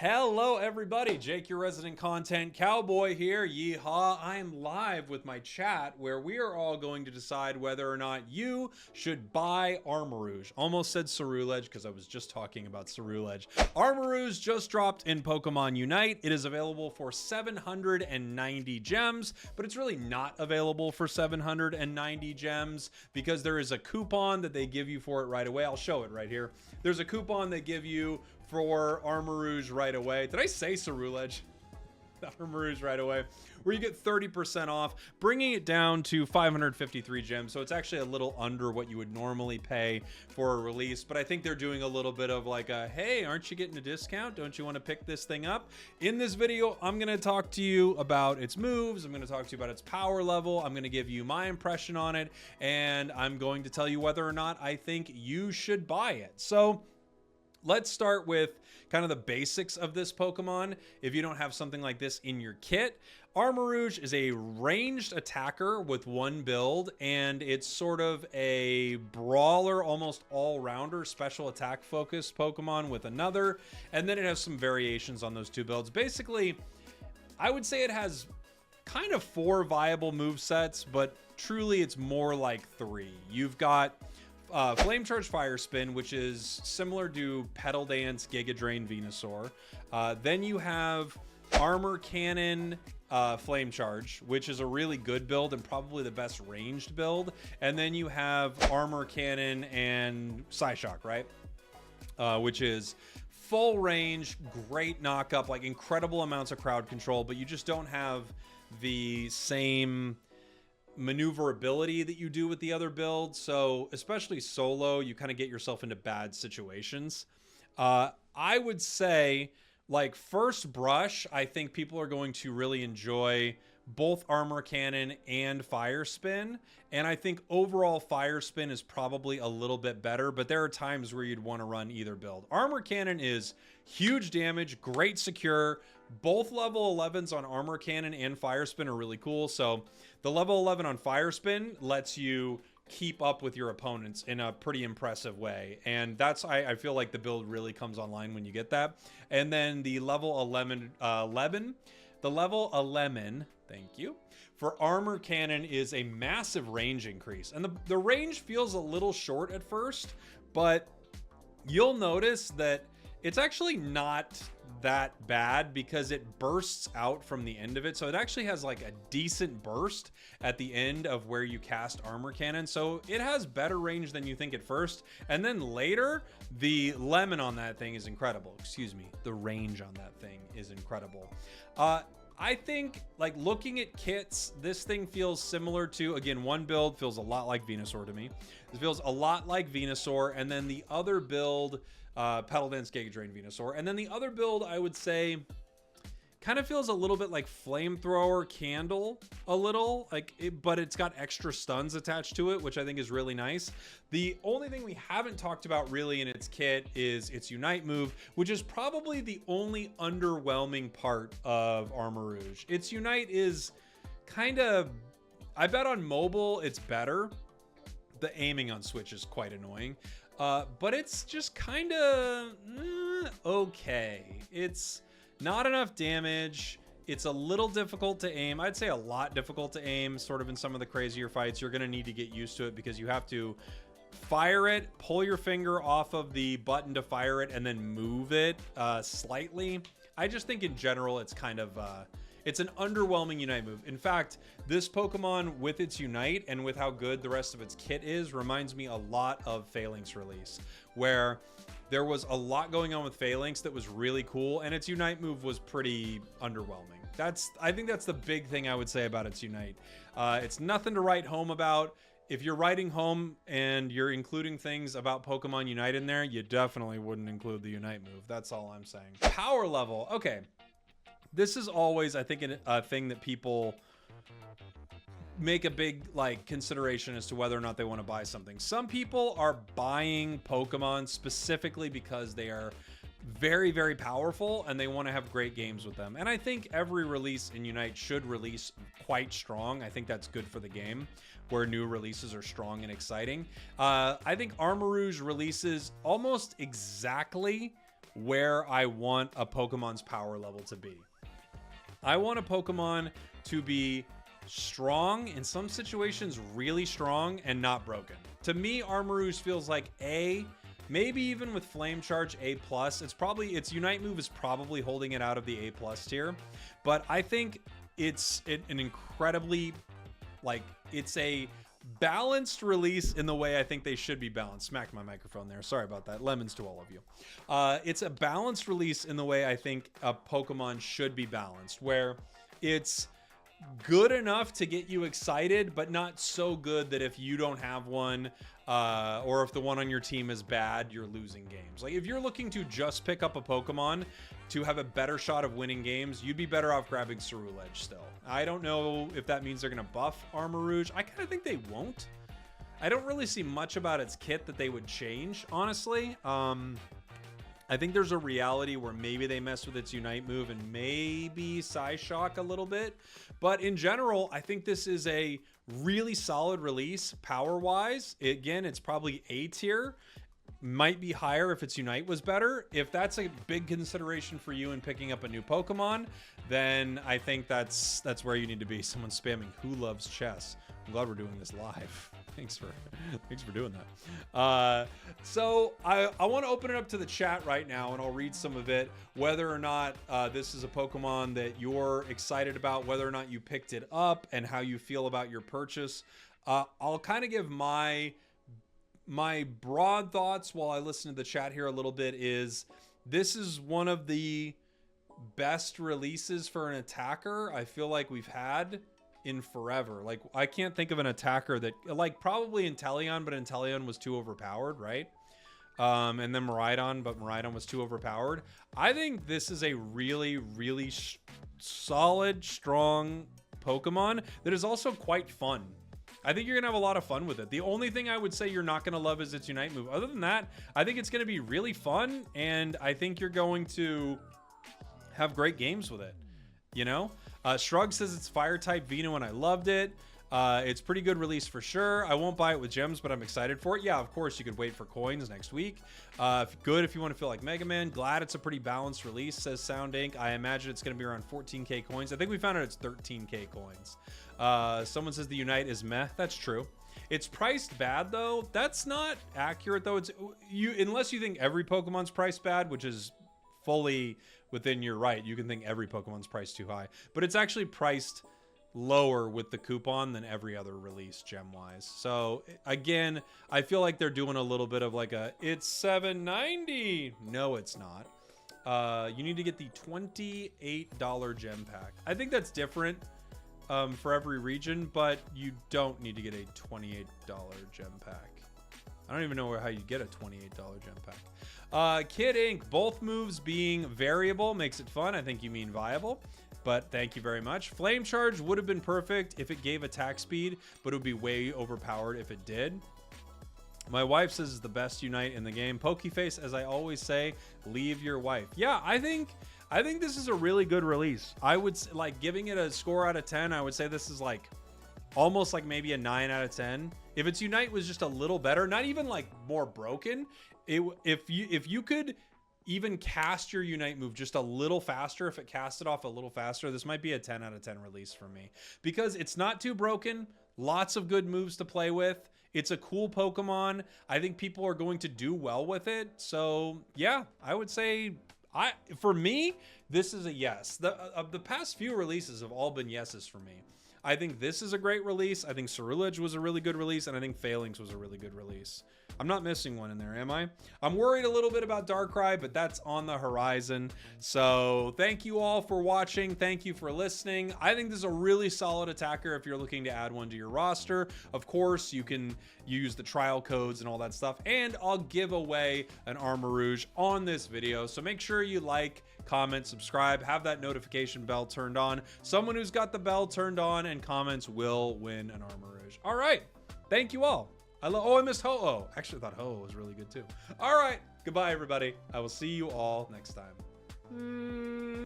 Hello everybody, Jake, your resident content cowboy here. Yeehaw. I am live with my chat where we are all going to decide whether or not you should buy Armarouge. Almost said Cerulege because I was just talking about Cerulege. Armarouge just dropped in Pokemon Unite. It is available for 790 gems, but it's really not available for 790 gems because there is a coupon that they give you for it right away. I'll show it right here. There's a coupon they give you for Armarouge right away. Did I say Cerulege? Armarouge right away, where you get 30% off, bringing it down to 553 gems. So it's actually a little under what you would normally pay for a release. But I think they're doing a little bit of like a, hey, aren't you getting a discount? Don't you want to pick this thing up? In this video, I'm going to talk to you about its moves. I'm going to talk to you about its power level. I'm going to give you my impression on it. And I'm going to tell you whether or not I think you should buy it. So let's start with kind of the basics of this Pokemon. If you don't have something like this in your kit, Armarouge is a ranged attacker with one build, and it's sort of a brawler, almost all-rounder, special attack focused Pokemon with another, and then it has some variations on those two builds. Basically, I would say it has kind of 4 viable move sets, but truly it's more like 3. You've got Flame Charge Fire Spin, which is similar to Petal Dance Giga Drain Venusaur. Then you have Armor Cannon Flame Charge, which is a really good build and probably the best ranged build. And then you have Armor Cannon and Psyshock, right? Which is full range, great knockup, like incredible amounts of crowd control, but you just don't have the same maneuverability that you do with the other build. So especially solo, you kind of get yourself into bad situations. I would say, like, first brush, I think people are going to really enjoy both Armor Cannon and Fire Spin. And I think overall Fire Spin is probably a little bit better, but there are times where you'd want to run either build. Armor Cannon is huge damage, great secure. Both level 11s on Armor Cannon and Fire Spin are really cool. So the level 11 on Fire Spin lets you keep up with your opponents in a pretty impressive way. And that's, I feel like the build really comes online when you get that. And then the level 11, thank you, for Armor Cannon is a massive range increase. And the range feels a little short at first, but you'll notice that it's actually not that bad because it bursts out from the end of it. So it actually has like a decent burst at the end of where you cast Armor Cannon. So it has better range than you think at first. And then later, the lemon on that thing is incredible. Excuse me. The range on that thing is incredible. I think, like, looking at kits, this thing feels similar to, again, one build feels a lot like Venusaur to me. It feels a lot like Venusaur. And then the other build, Petal Dance Giga Drain Venusaur. And then the other build, I would say, kind of feels a little bit like Flamethrower Candle, a little, like, but it's got extra stuns attached to it, which I think is really nice. The only thing we haven't talked about really in its kit is its Unite move, which is probably the only underwhelming part of Armarouge. Its Unite is kind of, I bet on mobile it's better. The aiming on Switch is quite annoying. But it's just kind of okay. It's not enough damage. It's a little difficult to aim. I'd say a lot difficult to aim, sort of in some of the crazier fights. You're going to need to get used to it because you have to fire it, pull your finger off of the button to fire it, and then move it slightly. I just think in general it's kind of it's an underwhelming Unite move. In fact, this Pokemon with its Unite and with how good the rest of its kit is reminds me a lot of Phalanx release, where there was a lot going on with Phalanx that was really cool, and its Unite move was pretty underwhelming. I think that's the big thing I would say about its Unite. It's nothing to write home about. If you're writing home and you're including things about Pokemon Unite in there, you definitely wouldn't include the Unite move. That's all I'm saying. Power level. Okay. This is always, I think, a thing that people make a big, like, consideration as to whether or not they want to buy something. Some people are buying Pokemon specifically because they are very, very powerful and they want to have great games with them. And I think every release in Unite should release quite strong. I think that's good for the game, where new releases are strong and exciting. I think Armarouge releases almost exactly where I want a Pokemon's power level to be. I want a Pokemon to be strong, in some situations really strong, and not broken. To me, Armarouge feels like A, maybe even with Flame Charge, A+. Its Unite move is probably holding it out of the A+ tier, but I think it's an incredibly, like, it's a balanced release in the way I think they should be balanced. Smacked my microphone there. Sorry about that. Lemons to all of you. It's a balanced release in the way I think a Pokemon should be balanced, where it's good enough to get you excited, but not so good that if you don't have one, or if the one on your team is bad, you're losing games. Like, if you're looking to just pick up a Pokemon to have a better shot of winning games, you'd be better off grabbing Cerulege still. I don't know if that means they're going to buff Armarouge. I kind of think they won't. I don't really see much about its kit that they would change, honestly. I think there's a reality where maybe they mess with its Unite move and maybe Psyshock a little bit. But in general, I think this is a really solid release power-wise. Again, it's probably A tier. Might be higher if its Unite was better. If that's a big consideration for you in picking up a new Pokemon, then I think that's where you need to be. Someone's spamming, who loves chess? I'm glad we're doing this live. Thanks for doing that. So I want to open it up to the chat right now, and I'll read some of it. Whether or not this is a Pokemon that you're excited about, whether or not you picked it up, and how you feel about your purchase. I'll kind of give my broad thoughts while I listen to the chat here a little bit. This is one of the best releases for an attacker I feel like we've had in forever. Like, I can't think of an attacker that, like, probably Inteleon, but Inteleon was too overpowered, right? And then Miraidon, but Miraidon was too overpowered. I think this is a really, really solid, strong Pokemon that is also quite fun. I think you're going to have a lot of fun with it. The only thing I would say you're not going to love is its Unite move. Other than that, I think it's going to be really fun, and I think you're going to have great games with it, you know? Shrug says it's Fire-type Veno, and I loved it. It's pretty good release for sure. I won't buy it with gems, but I'm excited for it. Yeah, of course, you could wait for coins next week. Good if you want to feel like Mega Man. Glad it's a pretty balanced release, says Sound Ink. I imagine it's going to be around 14k coins. I think we found out it's 13k coins. Someone says the Unite is meh. That's true. It's priced bad, though. That's not accurate, though. Unless you think every Pokemon's priced bad, which is fully within your right. You can think every Pokemon's priced too high. But it's actually priced lower with the coupon than every other release gem-wise. So, again, I feel like they're doing a little bit of like it's $7.90. No, it's not. You need to get the $28 gem pack. I think that's different for every region, but you don't need to get a $28 gem pack. I don't even know how you get a $28 gem pack. Kid Inc. Both moves being variable makes it fun. I think you mean viable, but thank you very much. Flame Charge would have been perfect if it gave attack speed, but it would be way overpowered if it did. My wife says it's the best Unite in the game. Pokeface, as I always say, leave your wife. Yeah, I think this is a really good release. I would like giving it a score out of 10. I would say this is like almost like maybe a 9 out of 10. If its Unite was just a little better, not even like more broken, if you could even cast your Unite move just a little faster, if it cast it off a little faster, this might be a 10 out of 10 release for me, because it's not too broken. Lots of good moves to play with. It's a cool Pokemon. I think people are going to do well with it. So yeah, I would say for me, this is a yes. The past few releases have all been yeses for me. I think this is a great release. I think Cerulege was a really good release, and I think Phalanx was a really good release. I'm not missing one in there, am I? I'm worried a little bit about Darkrai, but that's on the horizon. So thank you all for watching. Thank you for listening. I think this is a really solid attacker if you're looking to add one to your roster. Of course, you can use the trial codes and all that stuff, and I'll give away an Armarouge on this video. So make sure you like, comment, subscribe, have that notification bell turned on. Someone who's got the bell turned on and comments will win an Armarouge. All right. Thank you all. I missed Ho-Oh. Actually, I thought Ho-Oh was really good too. All right. Goodbye, everybody. I will see you all next time.